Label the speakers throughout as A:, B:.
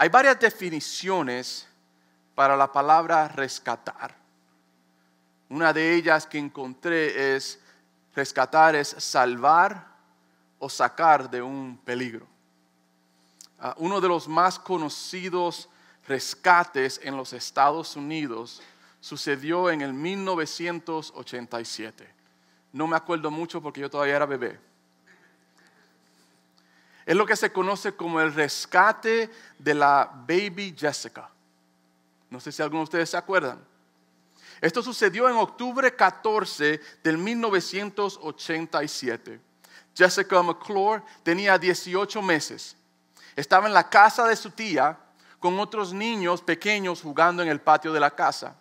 A: Hay varias definiciones para la palabra rescatar. Una de ellas que encontré es rescatar es salvar o sacar de un peligro. Uno de los más conocidos rescates en los Estados Unidos sucedió en el 1987. No me acuerdo mucho porque yo todavía era bebé. Es lo que se conoce como el rescate de la Baby Jessica. No sé si algunos de ustedes se acuerdan. Esto sucedió en octubre 14 del 1987. Jessica McClure tenía 18 meses. Estaba en la casa de su tía con otros niños pequeños jugando en el patio de la casa.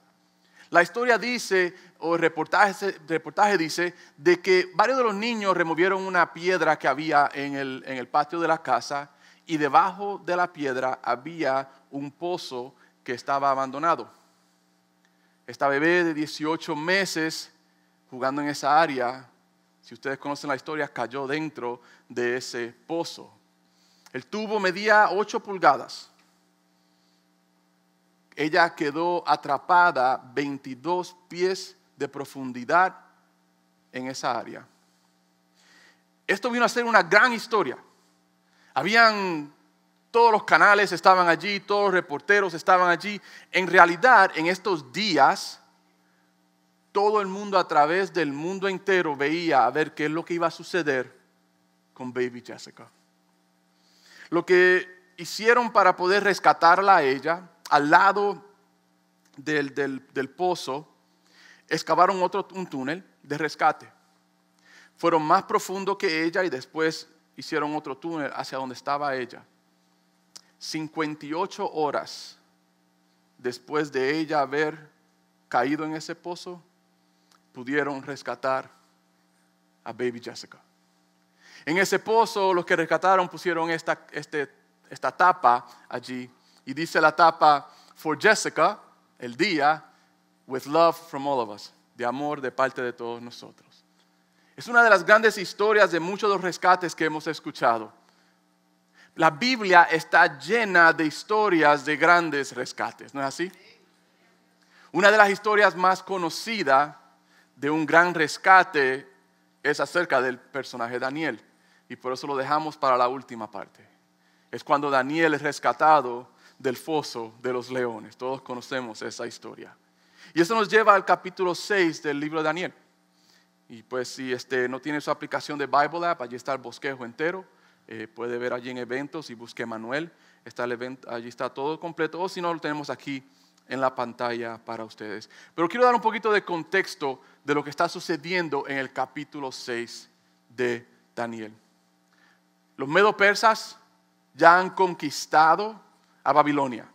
A: La historia dice, o el reportaje dice, de que varios de los niños removieron una piedra que había en el patio de la casa y debajo de la piedra había un pozo que estaba abandonado. Esta bebé de 18 meses jugando en esa área, si ustedes conocen la historia, cayó dentro de ese pozo. El tubo medía 8 pulgadas. Ella quedó atrapada 22 pies de profundidad en esa área. Esto vino a ser una gran historia. Todos los canales estaban allí, todos los reporteros estaban allí. En realidad, en estos días, todo el mundo a través del mundo entero veía a ver qué es lo que iba a suceder con Baby Jessica. Lo que hicieron para poder rescatarla a ella, al lado del pozo, excavaron un túnel de rescate. Fueron más profundo que ella y después hicieron otro túnel hacia donde estaba ella. 58 horas después de ella haber caído en ese pozo, pudieron rescatar a Baby Jessica. En ese pozo, los que rescataron pusieron esta tapa allí. Y dice la tapa, for Jessica, el día, with love from all of us. De amor de parte de todos nosotros. Es una de las grandes historias de muchos de los rescates que hemos escuchado. La Biblia está llena de historias de grandes rescates, ¿no es así? Una de las historias más conocidas de un gran rescate es acerca del personaje Daniel. Y por eso lo dejamos para la última parte. Es cuando Daniel es rescatado del foso de los leones. Todos conocemos esa historia. Y eso nos lleva al capítulo 6 del libro de Daniel. Y pues si no tiene su aplicación de Bible App, allí está el bosquejo entero. Puede ver allí en eventos y busque Manuel. Allí está todo completo. O si no, lo tenemos aquí en la pantalla para ustedes. Pero quiero dar un poquito de contexto de lo que está sucediendo en el capítulo 6 de Daniel. Los medo-persas ya han conquistado a Babilonia.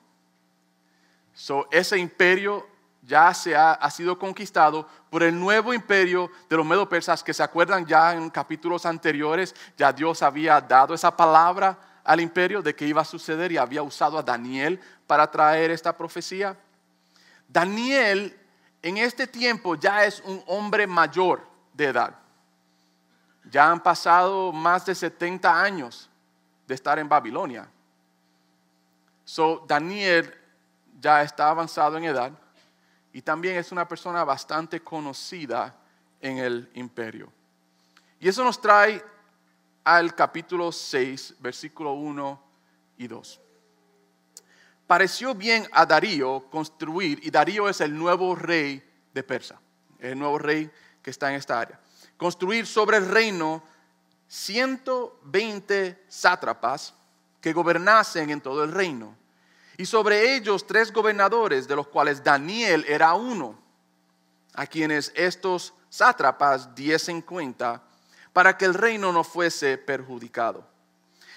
A: Ese imperio ya ha sido conquistado por el nuevo imperio de los medo-persas, que se acuerdan ya en capítulos anteriores, ya Dios había dado esa palabra al imperio de que iba a suceder y había usado a Daniel para traer esta profecía. Daniel en este tiempo ya es un hombre mayor de edad. Ya han pasado más de 70 años de estar en Babilonia. Daniel ya está avanzado en edad y también es una persona bastante conocida en el imperio. Y eso nos trae al capítulo 6, versículo 1 y 2. Pareció bien a Darío construir, y Darío es el nuevo rey de Persia, el nuevo rey que está en esta área. Construir sobre el reino 120 sátrapas que gobernasen en todo el reino. Y sobre ellos 3 gobernadores, de los cuales Daniel era uno, a quienes estos sátrapas diesen cuenta para que el reino no fuese perjudicado.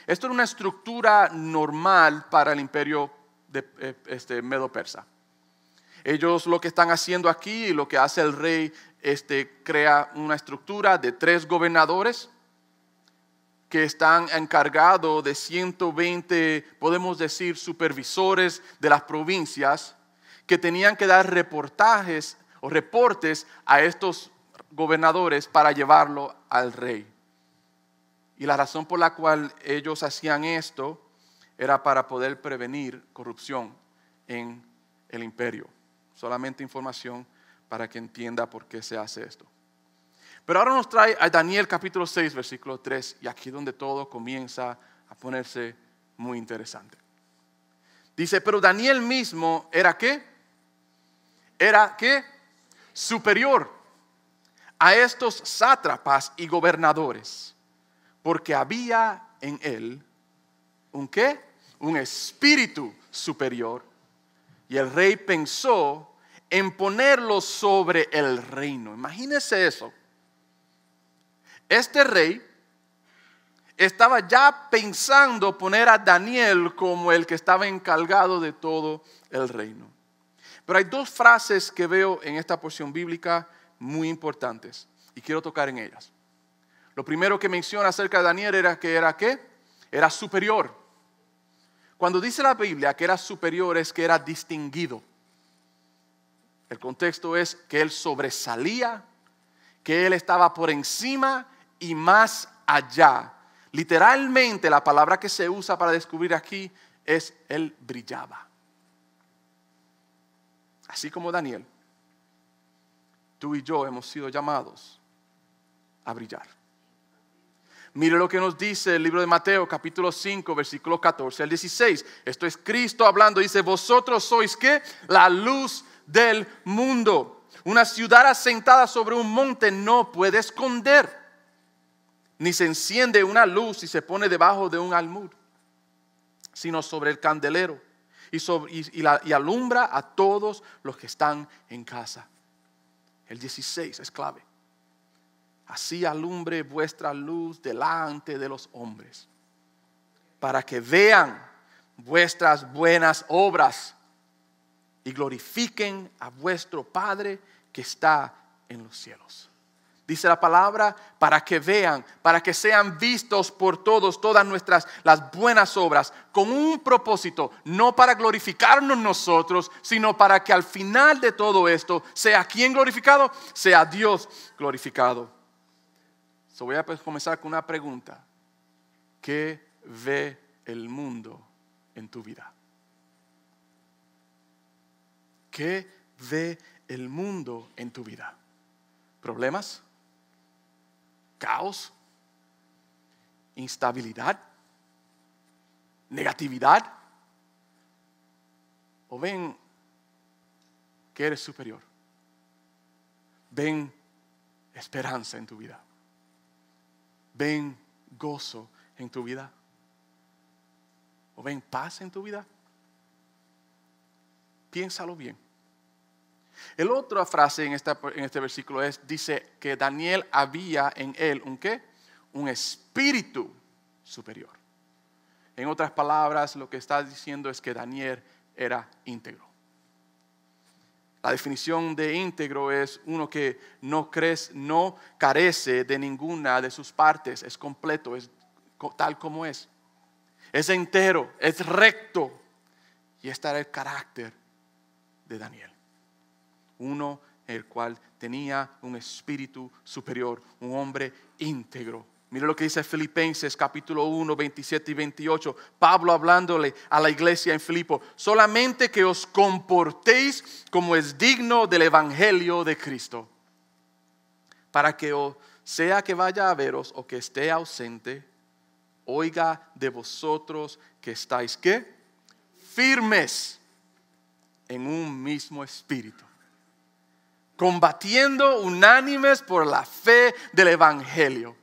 A: Esto era una estructura normal para el imperio de Medo-Persa. Ellos lo que están haciendo aquí, y lo que hace el rey, crea una estructura de 3 gobernadores que están encargados de 120, podemos decir, supervisores de las provincias, que tenían que dar reportes a estos gobernadores para llevarlo al rey. Y la razón por la cual ellos hacían esto era para poder prevenir corrupción en el imperio. Solamente información para que entienda por qué se hace esto. Pero ahora nos trae a Daniel capítulo 6, versículo 3, y aquí donde todo comienza a ponerse muy interesante. Dice, pero Daniel mismo era ¿qué? Era ¿qué? Superior a estos sátrapas y gobernadores, porque había en él ¿un qué? Un espíritu superior, y el rey pensó en ponerlo sobre el reino. Imagínese eso. Este rey estaba ya pensando poner a Daniel como el que estaba encargado de todo el reino. Pero hay dos frases que veo en esta porción bíblica muy importantes y quiero tocar en ellas. Lo primero que menciona acerca de Daniel era que era ¿qué? Era superior. Cuando dice la Biblia que era superior es que era distinguido. El contexto es que él sobresalía, que él estaba por encima y más allá. Literalmente la palabra que se usa para descubrir aquí es él brillaba. Así como Daniel, tú y yo hemos sido llamados a brillar. Mire lo que nos dice el libro de Mateo capítulo 5 versículo 14 al 16. Esto es Cristo hablando, dice, vosotros sois ¿qué? La luz del mundo. Una ciudad asentada sobre un monte no puede esconder, ni se enciende una luz y se pone debajo de un almud, sino sobre el candelero y alumbra a todos los que están en casa. El 16 es clave. Así alumbre vuestra luz delante de los hombres, para que vean vuestras buenas obras y glorifiquen a vuestro Padre que está en los cielos. Dice la palabra, para que vean, para que sean vistos por todos, todas las buenas obras, con un propósito, no para glorificarnos nosotros, sino para que al final de todo esto, sea ¿quién glorificado? Sea Dios glorificado. Voy a comenzar con una pregunta. ¿Qué ve el mundo en tu vida? ¿Qué ve el mundo en tu vida? ¿Problemas? ¿Caos? ¿Instabilidad? ¿Negatividad? ¿O ven que eres superior? ¿Ven esperanza en tu vida? ¿Ven gozo en tu vida? ¿O ven paz en tu vida? Piénsalo bien. La otra frase en este versículo dice que Daniel había en él ¿un qué? Un espíritu superior. En otras palabras, lo que está diciendo es que Daniel era íntegro. La definición de íntegro es uno que no carece de ninguna de sus partes, es completo, es tal como es. Es entero, es recto. Y este era el carácter de Daniel. Uno el cual tenía un espíritu superior, un hombre íntegro. Mire lo que dice Filipenses capítulo 1, 27 y 28. Pablo hablándole a la iglesia en Filipo. Solamente que os comportéis como es digno del evangelio de Cristo. Para que o sea que vaya a veros o que esté ausente, oiga de vosotros que estáis ¿qué? Firmes en un mismo espíritu, combatiendo unánimes por la fe del evangelio.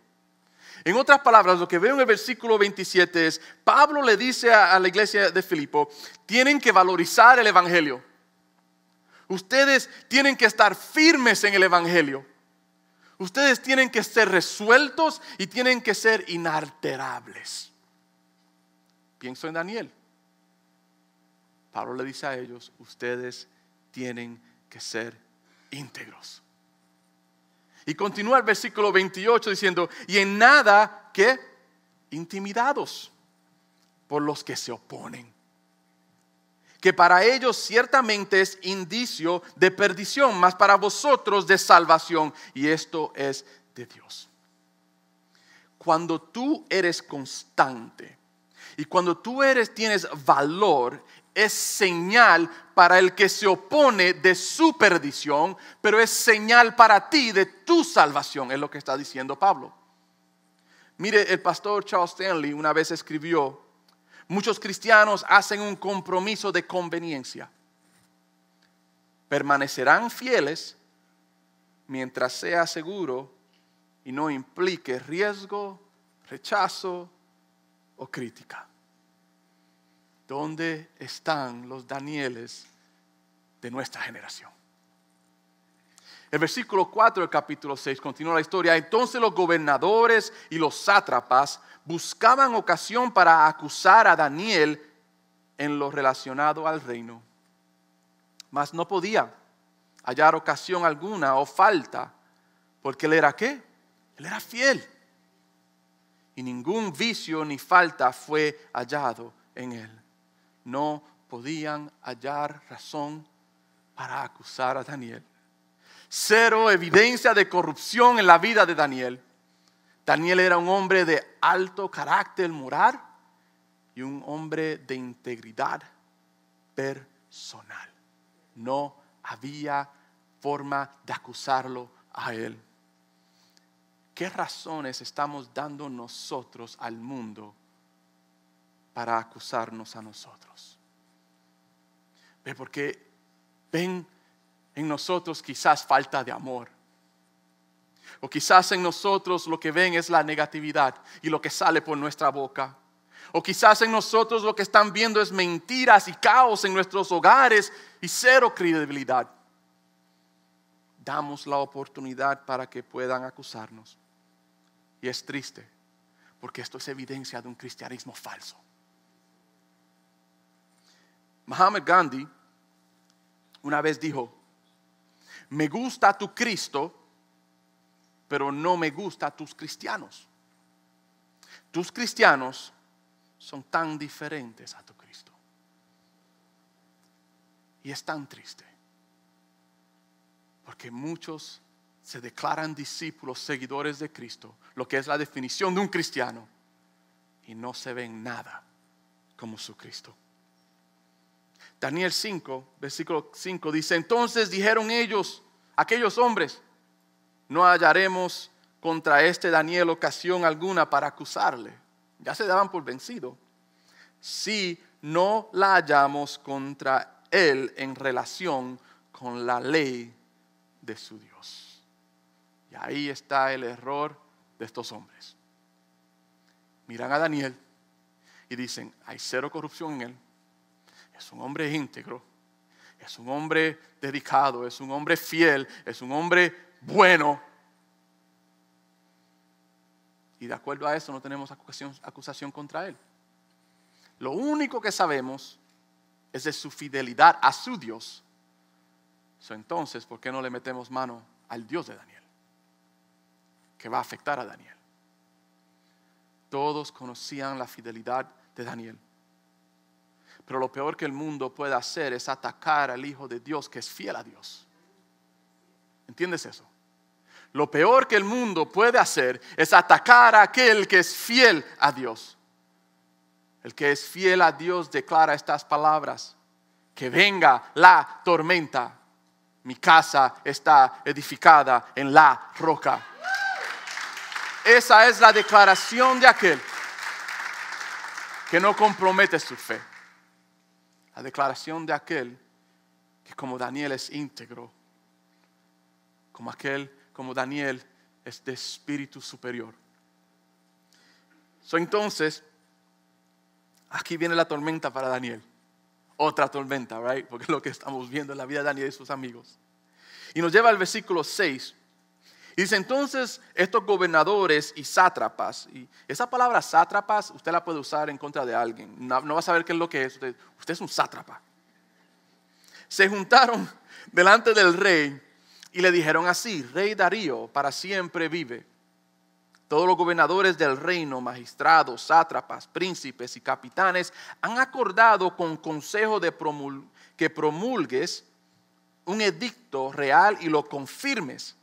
A: En otras palabras, lo que veo en el versículo 27 es, Pablo le dice a la iglesia de Filipo, tienen que valorizar el evangelio. Ustedes tienen que estar firmes en el evangelio. Ustedes tienen que ser resueltos y tienen que ser inalterables. Pienso en Daniel. Pablo le dice a ellos, ustedes tienen que ser íntegros. Y continúa el versículo 28 diciendo, y en nada que intimidados por los que se oponen, que para ellos ciertamente es indicio de perdición, mas para vosotros de salvación, y esto es de Dios. Cuando tú eres constante Y cuando tienes valor, es señal para el que se opone de su perdición, pero es señal para ti de tu salvación, es lo que está diciendo Pablo. Mire, el pastor Charles Stanley una vez escribió: muchos cristianos hacen un compromiso de conveniencia. Permanecerán fieles mientras sea seguro y no implique riesgo, rechazo o crítica. ¿Dónde están los Danieles de nuestra generación? El versículo 4 del capítulo 6 continúa la historia. Entonces los gobernadores y los sátrapas buscaban ocasión para acusar a Daniel en lo relacionado al reino, mas no podían hallar ocasión alguna o falta, porque él era ¿qué? Él era fiel. Y ningún vicio ni falta fue hallado en él. No podían hallar razón para acusar a Daniel. Cero evidencia de corrupción en la vida de Daniel. Daniel era un hombre de alto carácter moral y un hombre de integridad personal. No había forma de acusarlo a él. ¿Qué razones estamos dando nosotros al mundo para acusarnos a nosotros? Porque ven en nosotros quizás falta de amor. O quizás en nosotros lo que ven es la negatividad y lo que sale por nuestra boca. O quizás en nosotros lo que están viendo es mentiras y caos en nuestros hogares y cero credibilidad. Damos la oportunidad para que puedan acusarnos. Y es triste, porque esto es evidencia de un cristianismo falso. Mahatma Gandhi una vez dijo: me gusta tu Cristo, pero no me gusta tus cristianos. Tus cristianos son tan diferentes a tu Cristo. Y es tan triste, porque muchos se declaran discípulos, seguidores de Cristo, lo que es la definición de un cristiano, y no se ven nada como su Cristo. Daniel 5, versículo 5 dice: entonces dijeron ellos, aquellos hombres, no hallaremos contra este Daniel ocasión alguna para acusarle. Ya se daban por vencido. Si no la hallamos contra él en relación con la ley de su Dios. Y ahí está el error de estos hombres. Miran a Daniel y dicen: hay cero corrupción en él. Es un hombre íntegro, es un hombre dedicado, es un hombre fiel, es un hombre bueno. Y de acuerdo a eso no tenemos acusación contra él. Lo único que sabemos es de su fidelidad a su Dios. Entonces, ¿por qué no le metemos mano al Dios de Daniel? Que va a afectar a Daniel. Todos conocían la fidelidad de Daniel. Pero lo peor que el mundo puede hacer es atacar al Hijo de Dios, que es fiel a Dios. ¿Entiendes eso? Lo peor que el mundo puede hacer es atacar a aquel que es fiel a Dios. El que es fiel a Dios declara estas palabras: que venga la tormenta, mi casa está edificada en la roca. Esa es la declaración de aquel que no compromete su fe. La declaración de aquel que, como Daniel, es íntegro, como Daniel es de espíritu superior. Entonces, aquí viene la tormenta para Daniel. Otra tormenta, right? Porque es lo que estamos viendo en la vida de Daniel y sus amigos. Y nos lleva al versículo 6. Y dice: entonces estos gobernadores y sátrapas, y esa palabra sátrapas usted la puede usar en contra de alguien, no va a saber qué es lo que es. Usted es un sátrapa. Se juntaron delante del rey y le dijeron así: rey Darío, para siempre vive. Todos los gobernadores del reino, magistrados, sátrapas, príncipes y capitanes han acordado con consejo que promulgues un edicto real y lo confirmes.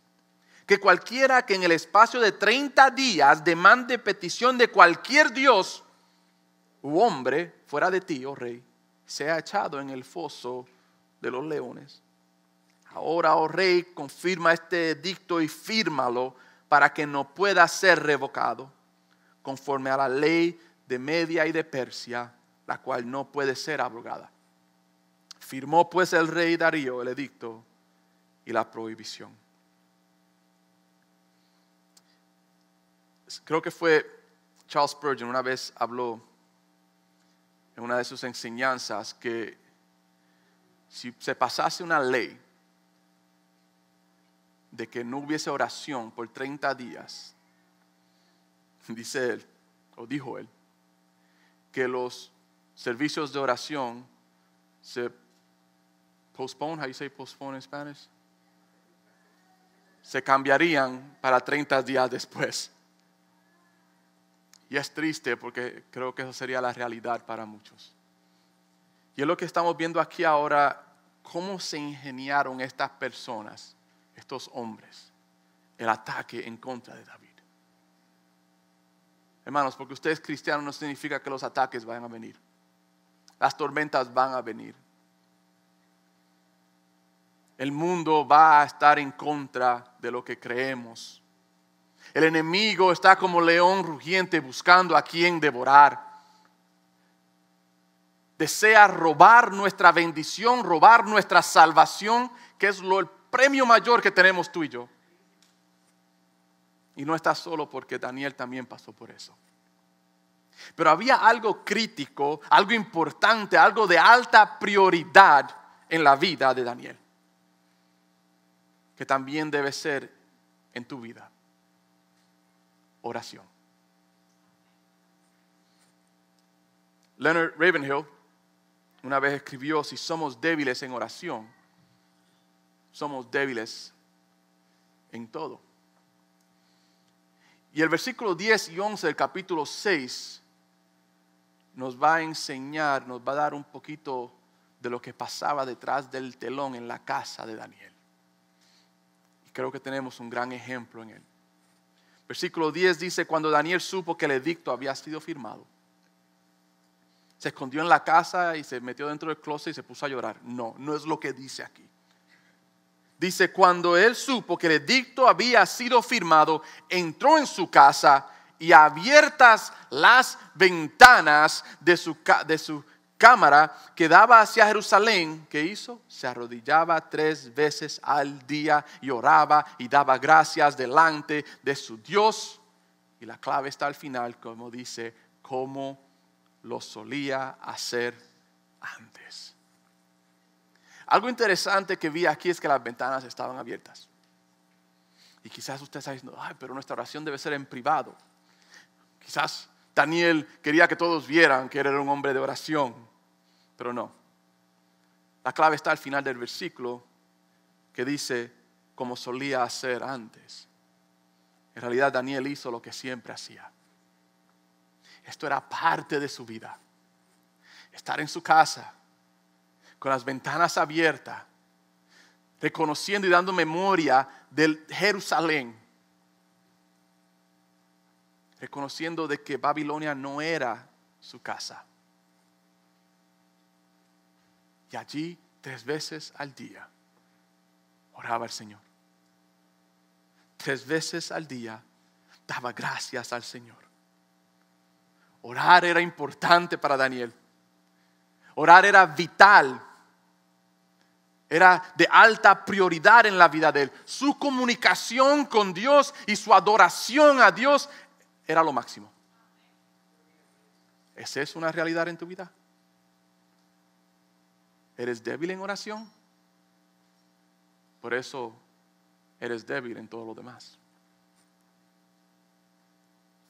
A: Que cualquiera que en el espacio de 30 días demande petición de cualquier Dios, u hombre fuera de ti, oh rey, sea echado en el foso de los leones. Ahora, oh rey, confirma este edicto y fírmalo para que no pueda ser revocado, conforme a la ley de Media y de Persia, la cual no puede ser abrogada. Firmó pues el rey Darío el edicto y la prohibición. Creo que fue Charles Spurgeon, una vez habló en una de sus enseñanzas que si se pasase una ley de que no hubiese oración por 30 días, dice él, o dijo él, que los servicios de oración se postpone, how you say postpone in Spanish? Se cambiarían para 30 días después. Y es triste porque creo que eso sería la realidad para muchos. Y es lo que estamos viendo aquí ahora, cómo se ingeniaron estas personas, estos hombres, el ataque en contra de David. Hermanos, porque usted es cristiano no significa que los ataques vayan a venir. Las tormentas van a venir. El mundo va a estar en contra de lo que creemos. El enemigo está como león rugiente buscando a quien devorar. Desea robar nuestra bendición, robar nuestra salvación, que es el premio mayor que tenemos tú y yo. Y no está solo porque Daniel también pasó por eso. Pero había algo crítico, algo importante, algo de alta prioridad en la vida de Daniel, que también debe ser en tu vida. Oración. Leonard Ravenhill una vez escribió: si somos débiles en oración, somos débiles en todo. Y el versículo 10 y 11 del capítulo 6 nos va a enseñar, nos va a dar un poquito de lo que pasaba detrás del telón en la casa de Daniel. Y creo que tenemos un gran ejemplo en él. Versículo 10 dice: cuando Daniel supo que el edicto había sido firmado, se escondió en la casa y se metió dentro del closet y se puso a llorar. No, no es lo que dice aquí. Dice: cuando él supo que el edicto había sido firmado, entró en su casa y abiertas las ventanas de su cámara que daba hacia Jerusalén, ¿qué hizo? Se arrodillaba 3 veces al día y oraba y daba gracias delante de su Dios. Y la clave está al final, como dice, como lo solía hacer antes. Algo interesante que vi aquí es que las ventanas estaban abiertas. Y quizás usted está diciendo: ay, pero nuestra oración debe ser en privado. Quizás Daniel quería que todos vieran que era un hombre de oración, pero no. La clave está al final del versículo, que dice como solía hacer antes. En realidad Daniel hizo lo que siempre hacía. Esto era parte de su vida. Estar en su casa, con las ventanas abiertas, reconociendo y dando memoria del Jerusalén, reconociendo de que Babilonia no era su casa. Y allí 3 veces al día oraba al Señor. 3 veces al día daba gracias al Señor. Orar era importante para Daniel. Orar era vital. Era de alta prioridad en la vida de él. Su comunicación con Dios y su adoración a Dios era lo máximo. ¿Esa es una realidad en tu vida? ¿Eres débil en oración? Por eso eres débil en todo lo demás.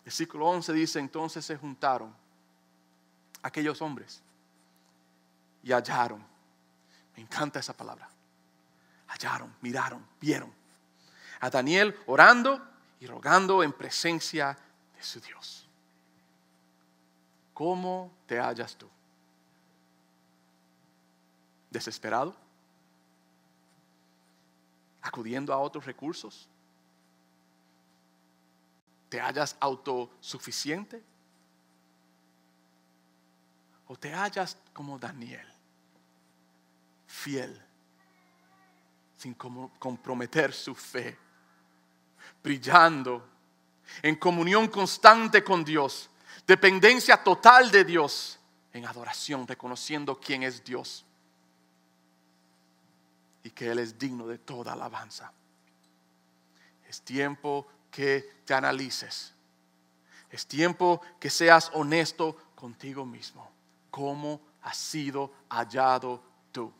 A: Versículo 11 dice: entonces se juntaron aquellos hombres y hallaron. Me encanta esa palabra. Hallaron, miraron, vieron a Daniel orando y rogando en presencia de su Dios. ¿Cómo te hallas tú? ¿Desesperado? ¿Acudiendo a otros recursos? ¿Te hallas autosuficiente? o te hallas como Daniel, fiel, sin comprometer su fe, brillando en comunión constante con Dios, dependencia total de Dios, en adoración, reconociendo quién es Dios y que Él es digno de toda alabanza. Es tiempo que te analices. Es tiempo que seas honesto contigo mismo. ¿Cómo has sido hallado tú?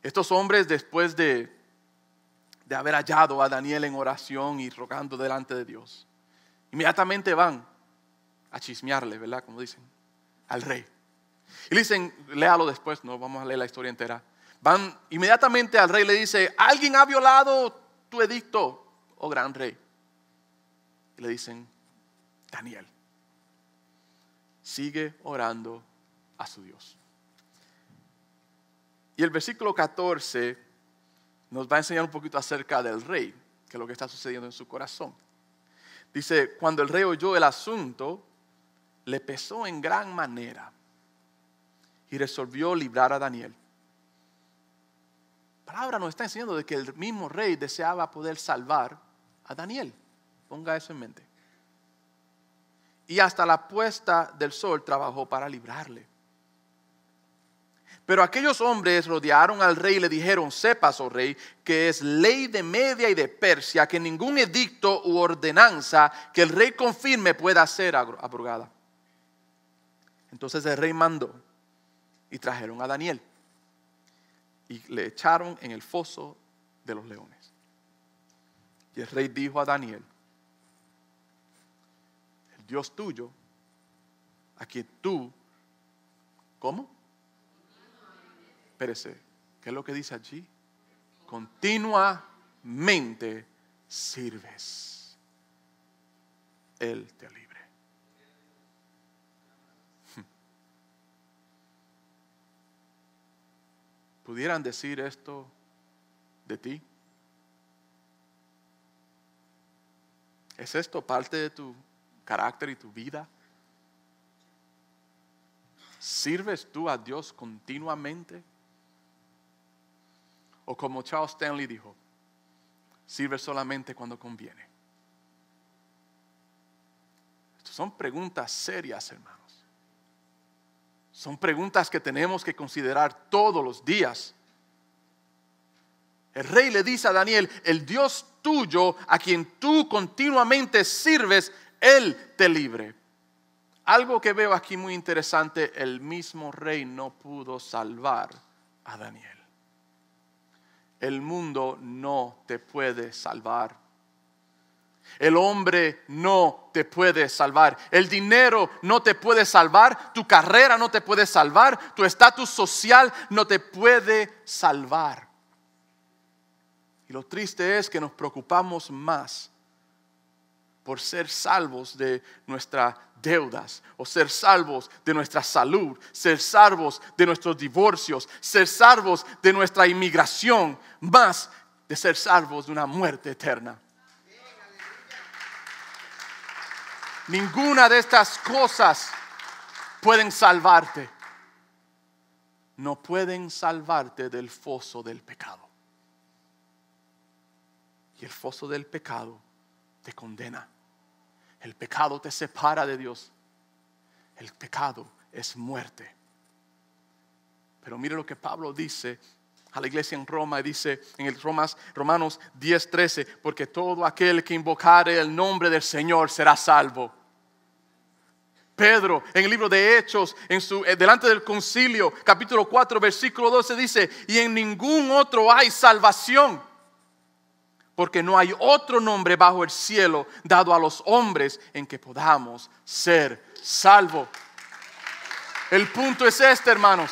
A: Estos hombres, después de haber hallado a Daniel en oración y rogando delante de Dios, inmediatamente van a chismearle, ¿verdad? Como dicen, al rey. Y le dicen, léalo después, no vamos a leer la historia entera. Van inmediatamente al rey y le dice, ¿alguien ha violado tu edicto, oh gran rey? Y le dicen, Daniel, sigue orando a su Dios. Y el versículo 14 nos va a enseñar un poquito acerca del rey, que es lo que está sucediendo en su corazón. Dice, cuando el rey oyó el asunto, le pesó en gran manera y resolvió librar a Daniel. La palabra nos está enseñando de que el mismo rey deseaba poder salvar a Daniel. Ponga eso en mente. Y hasta la puesta del sol trabajó para librarle. Pero aquellos hombres rodearon al rey y le dijeron, sepas, oh rey, que es ley de Media y de Persia que ningún edicto u ordenanza que el rey confirme pueda ser abrogada. Entonces el rey mandó y trajeron a Daniel y le echaron en el foso de los leones. Y el rey dijo a Daniel, el Dios tuyo, a quien tú, ¿cómo? Espérese, ¿qué es lo que dice allí? Continuamente sirves. Él te libre. ¿Pudieran decir esto de ti? ¿Es esto parte de tu carácter y tu vida? ¿Sirves tú a Dios continuamente? O como Charles Stanley dijo, sirve solamente cuando conviene. Estas son preguntas serias, hermanos. Son preguntas que tenemos que considerar todos los días. El rey le dice a Daniel, el Dios tuyo, a quien tú continuamente sirves, Él te libre. Algo que veo aquí muy interesante, el mismo rey no pudo salvar a Daniel. El mundo no te puede salvar. El hombre no te puede salvar. El dinero no te puede salvar. Tu carrera no te puede salvar. Tu estatus social no te puede salvar. Y lo triste es que nos preocupamos más por ser salvos de nuestras deudas, o ser salvos de nuestra salud, ser salvos de nuestros divorcios, ser salvos de nuestra inmigración, más de ser salvos de una muerte eterna. Ninguna de estas cosas pueden salvarte. No pueden salvarte del foso del pecado. Y el foso del pecado te condena. El pecado te separa de Dios. El pecado es muerte. Pero mire lo que Pablo dice a la iglesia en Roma, y dice en el Romanos 10:13, porque todo aquel que invocare el nombre del Señor será salvo. Pedro, en el libro de Hechos, delante del concilio, capítulo 4, versículo 12, dice, y en ningún otro hay salvación, porque no hay otro nombre bajo el cielo dado a los hombres en que podamos ser salvos. El punto es este, hermanos.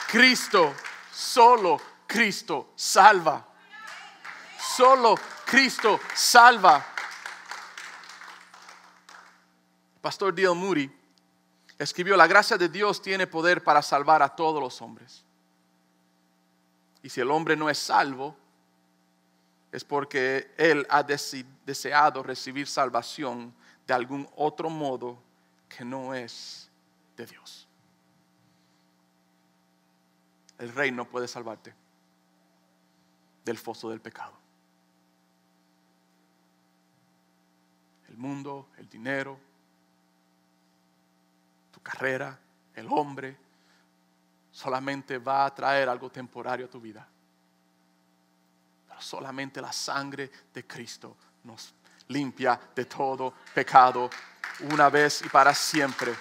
A: Cristo, solo Cristo salva. Solo Cristo salva. Pastor D.L. Moody escribió, la gracia de Dios tiene poder para salvar a todos los hombres. Y si el hombre no es salvo, es porque él ha deseado recibir salvación de algún otro modo que no es de Dios. El rey no puede salvarte del foso del pecado. El mundo, el dinero, tu carrera, el hombre, solamente va a traer algo temporario a tu vida. Pero solamente la sangre de Cristo nos limpia de todo pecado una vez y para siempre.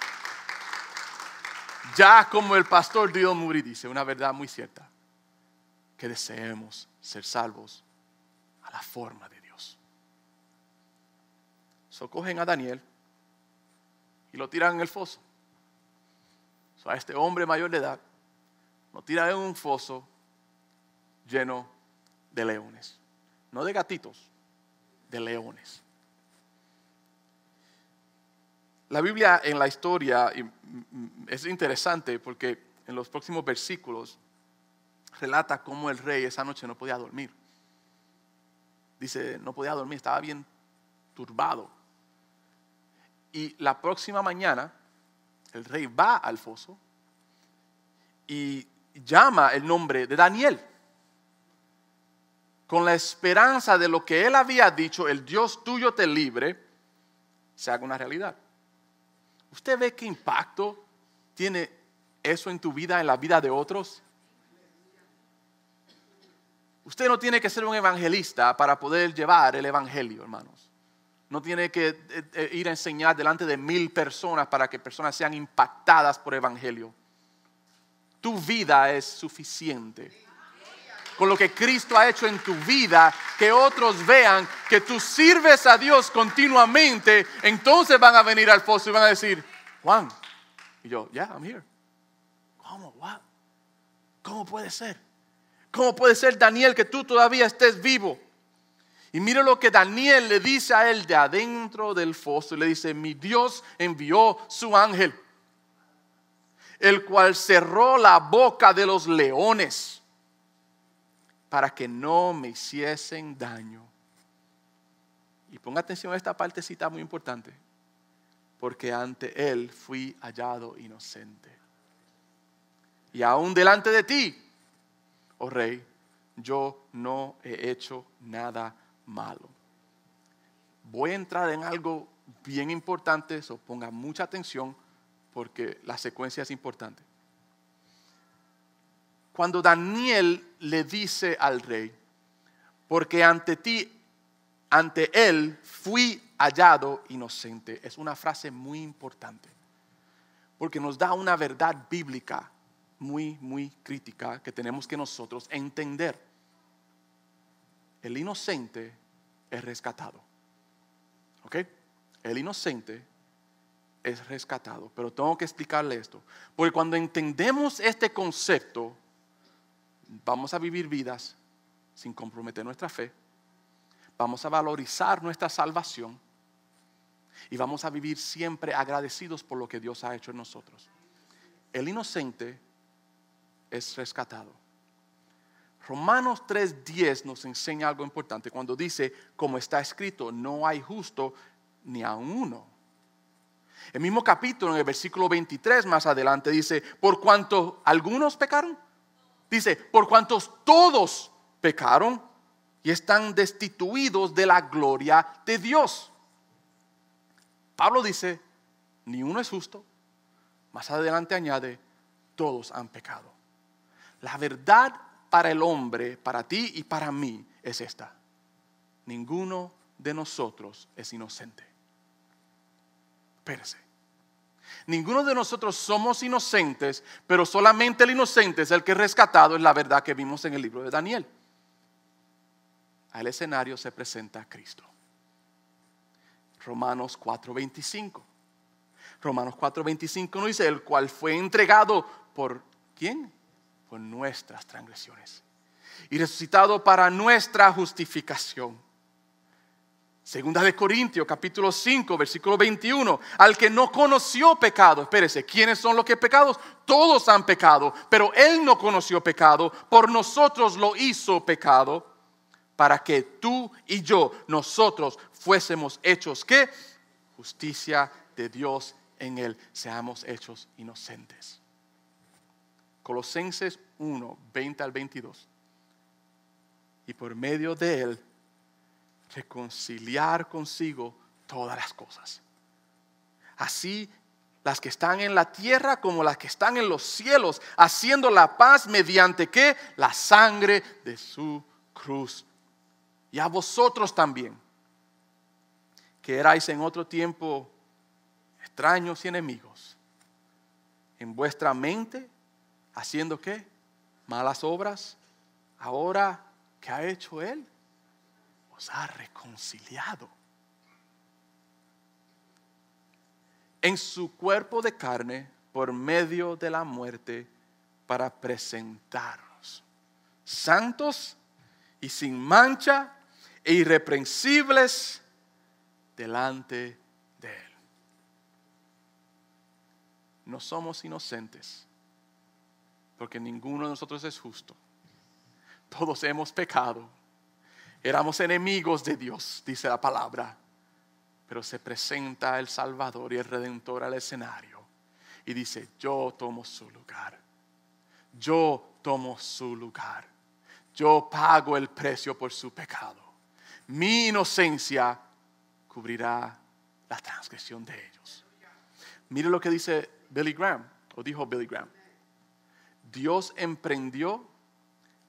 A: Ya como el pastor D.L. Moody dice, una verdad muy cierta, que deseemos ser salvos a la forma de Dios. Cogen a Daniel y lo tiran en el foso. A este hombre mayor de edad lo tiran en un foso lleno de leones. No de gatitos, de leones. La Biblia en la historia es interesante porque en los próximos versículos relata cómo el rey esa noche no podía dormir. Dice, no podía dormir, estaba bien turbado. Y la próxima mañana el rey va al foso y llama el nombre de Daniel, con la esperanza de lo que él había dicho, el Dios tuyo te libre, se haga una realidad. ¿Usted ve qué impacto tiene eso en tu vida, en la vida de otros? Usted no tiene que ser un evangelista para poder llevar el evangelio, hermanos. No tiene que ir a enseñar delante de 1000 personas para que personas sean impactadas por el evangelio. Tu vida es suficiente. Con lo que Cristo ha hecho en tu vida, que otros vean que tú sirves a Dios continuamente, entonces van a venir al foso y van a decir, Juan. Y yo, yeah, I'm here. ¿Cómo? What? ¿Cómo puede ser? ¿Cómo puede ser, Daniel, que tú todavía estés vivo? Y mire lo que Daniel le dice a él de adentro del foso. Le dice, mi Dios envió su ángel, el cual cerró la boca de los leones para que no me hiciesen daño. Y ponga atención a esta partecita muy importante. Porque ante él fui hallado inocente. Y aún delante de ti, oh rey, yo no he hecho nada malo. Voy a entrar en algo bien importante, so ponga mucha atención porque la secuencia es importante. Cuando Daniel le dice al rey, porque ante él fui hallado inocente, es una frase muy importante, porque nos da una verdad bíblica muy crítica que tenemos que nosotros entender. El inocente es rescatado. ¿Ok? El inocente es rescatado. Pero tengo que explicarle esto. Porque cuando entendemos este concepto, vamos a vivir vidas sin comprometer nuestra fe. Vamos a valorizar nuestra salvación. Y vamos a vivir siempre agradecidos por lo que Dios ha hecho en nosotros. El inocente es rescatado. Romanos 3:10 nos enseña algo importante cuando dice, como está escrito, no hay justo ni aun uno. El mismo capítulo, en el versículo 23 más adelante dice, por cuanto algunos pecaron, dice, por cuantos todos pecaron y están destituidos de la gloria de Dios. Pablo dice, ni uno es justo. Más adelante añade, todos han pecado. La verdad para el hombre, para ti y para mí es esta: ninguno de nosotros es inocente. Espérese. Ninguno de nosotros somos inocentes, pero solamente el inocente es el que es rescatado, es la verdad que vimos en el libro de Daniel. Al escenario se presenta Cristo. Romanos 4:25. Romanos 4:25 nos dice, el cual fue entregado por ¿quién? Por nuestras transgresiones y resucitado para nuestra justificación. Segunda de Corintios capítulo 5 versículo 21, al que no conoció pecado. Espérese, ¿quiénes son los que pecados? Todos han pecado, pero él no conoció pecado, por nosotros lo hizo pecado, para que tú y yo, nosotros fuésemos hechos ¿qué? justicia de Dios en Él, seamos hechos inocentes. Colosenses 1, 20 al 22. Y por medio de Él, reconciliar consigo todas las cosas. Así las que están en la tierra como las que están en los cielos, haciendo la paz mediante ¿qué? La sangre de su cruz. Y a vosotros también, que erais en otro tiempo extraños y enemigos, en vuestra mente, haciendo ¿qué? Malas obras. Ahora, ¿qué ha hecho Él? Os ha reconciliado en su cuerpo de carne por medio de la muerte, para presentarnos santos y sin mancha e irreprensibles delante de Él. No somos inocentes, porque ninguno de nosotros es justo. Todos hemos pecado. Éramos enemigos de Dios, dice la palabra. Pero se presenta el Salvador y el Redentor al escenario y dice: yo tomo su lugar. Yo tomo su lugar. Yo pago el precio por su pecado. Mi inocencia cubrirá la transgresión de ellos. Mire lo que dice Billy Graham, o dijo Billy Graham. Dios emprendió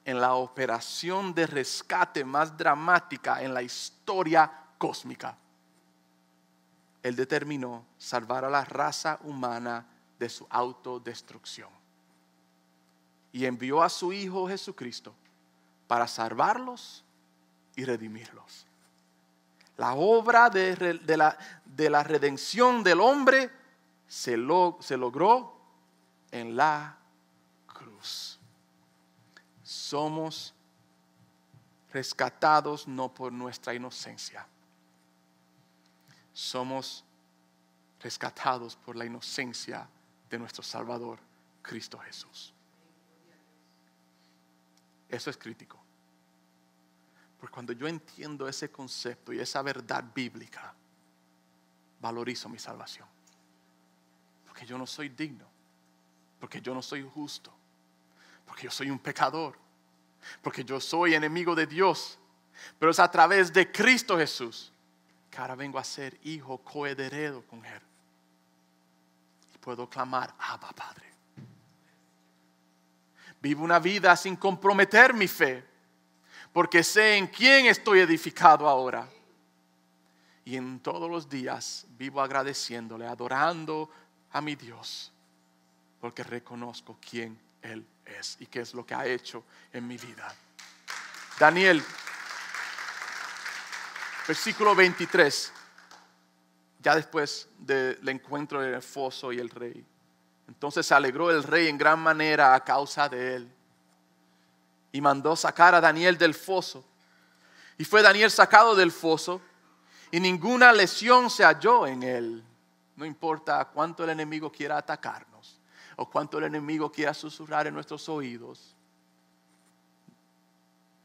A: en la operación de rescate más dramática en la historia cósmica. Él determinó salvar a la raza humana de su autodestrucción. Y envió a su Hijo Jesucristo para salvarlos y redimirlos. La obra de la redención del hombre se logró en la cruz. Somos rescatados no por nuestra inocencia. Somos rescatados por la inocencia de nuestro Salvador, Cristo Jesús. Eso es crítico. Porque cuando yo entiendo ese concepto y esa verdad bíblica, valorizo mi salvación. Porque yo no soy digno. Porque yo no soy justo. Porque yo soy un pecador. Porque yo soy enemigo de Dios. Pero es a través de Cristo Jesús que ahora vengo a ser hijo coheredero con Él. Y puedo clamar: Abba, Padre. Vivo una vida sin comprometer mi fe, porque sé en quién estoy edificado ahora. Y en todos los días vivo agradeciéndole, adorando a mi Dios, porque reconozco quién Él es y qué es lo que ha hecho en mi vida. Daniel, versículo 23, ya después del encuentro en el foso y el rey. Entonces se alegró el rey en gran manera a causa de él, y mandó sacar a Daniel del foso. Y fue Daniel sacado del foso, y ninguna lesión se halló en él. No importa cuánto el enemigo quiera atacarnos, o cuánto el enemigo quiera susurrar en nuestros oídos,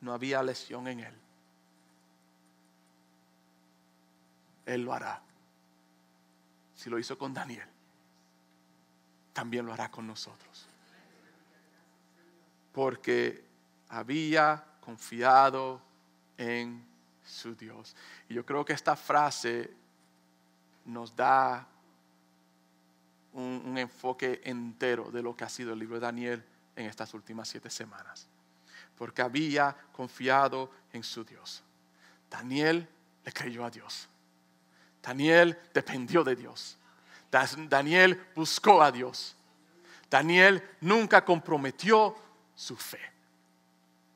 A: no había lesión en él. Él lo hará. Si lo hizo con Daniel, también lo hará con nosotros. Porque había confiado en su Dios. Y yo creo que esta frase nos da un enfoque entero de lo que ha sido el libro de Daniel en estas últimas 7 semanas. Porque había confiado en su Dios. Daniel le creyó a Dios. Daniel dependió de Dios. Daniel buscó a Dios. Daniel nunca comprometió su fe.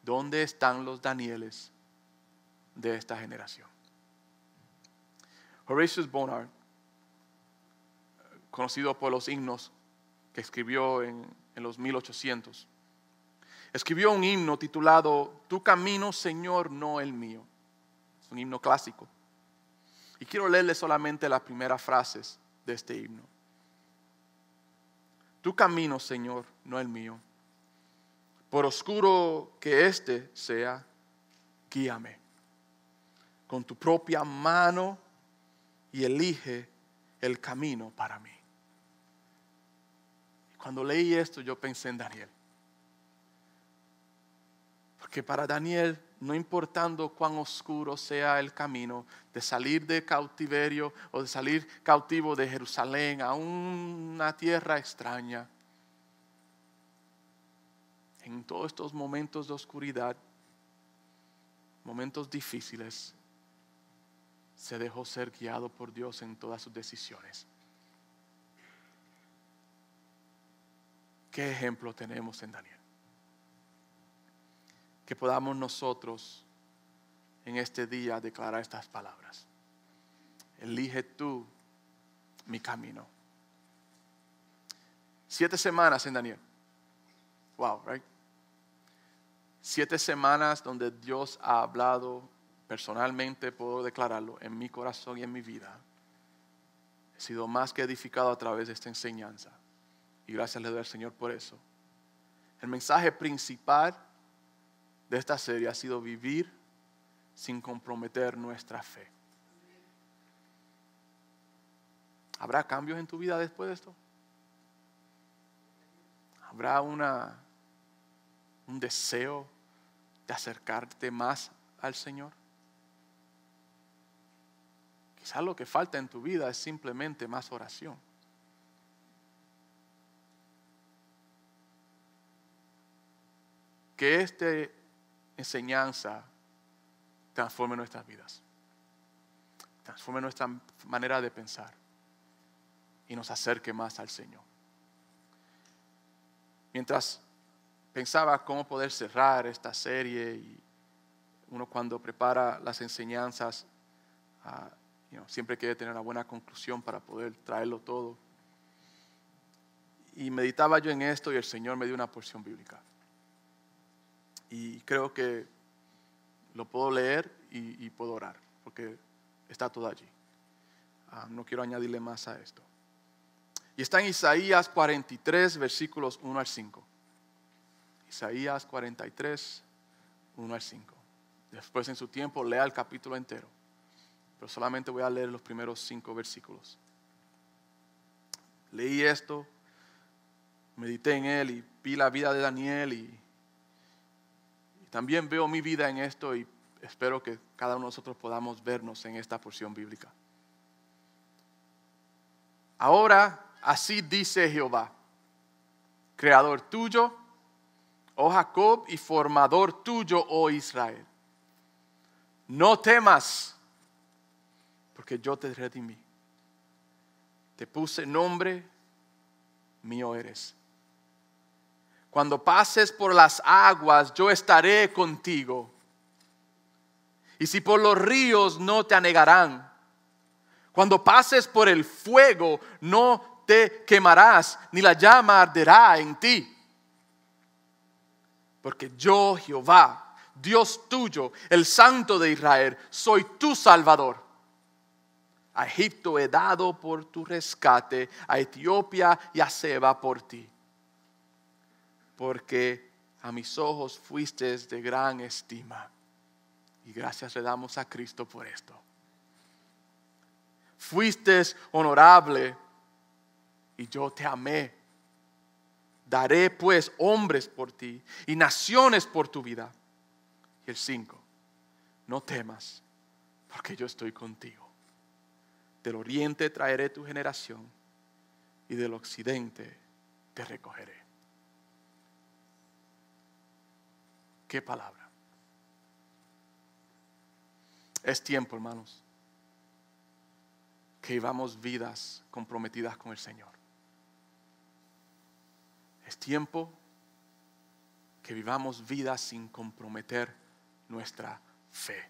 A: ¿Dónde están los Danieles de esta generación? Horatius Bonar, conocido por los himnos que escribió en los 1800, escribió un himno titulado Tu camino, Señor, no el mío. Es un himno clásico. Y quiero leerle solamente las primeras frases de este himno. Tu camino, Señor, no el mío. Por oscuro que éste sea, guíame con tu propia mano y elige el camino para mí. Y cuando leí esto, yo pensé en Daniel. Porque para Daniel, no importando cuán oscuro sea el camino de salir de cautiverio o de salir cautivo de Jerusalén a una tierra extraña, en todos estos momentos de oscuridad, momentos difíciles, se dejó ser guiado por Dios en todas sus decisiones. ¿Qué ejemplo tenemos en Daniel? Que podamos nosotros en este día declarar estas palabras. Elige tú mi camino. 7 semanas en Daniel. Wow, right? 7 semanas donde Dios ha hablado personalmente, puedo declararlo, en mi corazón y en mi vida. He sido más que edificado a través de esta enseñanza. Y gracias le doy al Señor por eso. El mensaje principal de esta serie ha sido vivir sin comprometer nuestra fe. ¿Habrá cambios en tu vida después de esto? ¿Habrá un deseo de acercarte más al Señor? Quizás lo que falta en tu vida es simplemente más oración. Que esta enseñanza transforme nuestras vidas, transforme nuestra manera de pensar y nos acerque más al Señor. Mientras pensaba cómo poder cerrar esta serie, y uno cuando prepara las enseñanzas siempre quiere tener una buena conclusión para poder traerlo todo, y meditaba yo en esto y el Señor me dio una porción bíblica y creo que lo puedo leer y puedo orar porque está todo allí. No quiero añadirle más a esto. Y está en Isaías 43 versículos 1 al 5. Isaías 43, 1 al 5. Después en su tiempo lea el capítulo entero, pero solamente voy a leer los primeros 5 versículos. Leí esto, medité en él y vi la vida de Daniel y también veo mi vida en esto y espero que cada uno de nosotros podamos vernos en esta porción bíblica. Ahora, así dice Jehová, creador tuyo, oh Jacob, y formador tuyo, oh Israel. No temas, porque yo te redimí. Te puse nombre, mío eres. Cuando pases por las aguas, yo estaré contigo. Y si por los ríos, no te anegarán. Cuando pases por el fuego, no te quemarás, ni la llama arderá en ti. Porque yo, Jehová, Dios tuyo, el Santo de Israel, soy tu Salvador. A Egipto he dado por tu rescate, a Etiopía y a Seba por ti. Porque a mis ojos fuiste de gran estima. Y gracias le damos a Cristo por esto. Fuiste honorable y yo te amé. Daré pues hombres por ti y naciones por tu vida. Y el 5. No temas, porque yo estoy contigo. Del oriente traeré tu generación y del occidente te recogeré. ¿Qué palabra? Es tiempo, hermanos, que vivamos vidas comprometidas con el Señor. Es tiempo que vivamos vidas sin comprometer nuestra fe.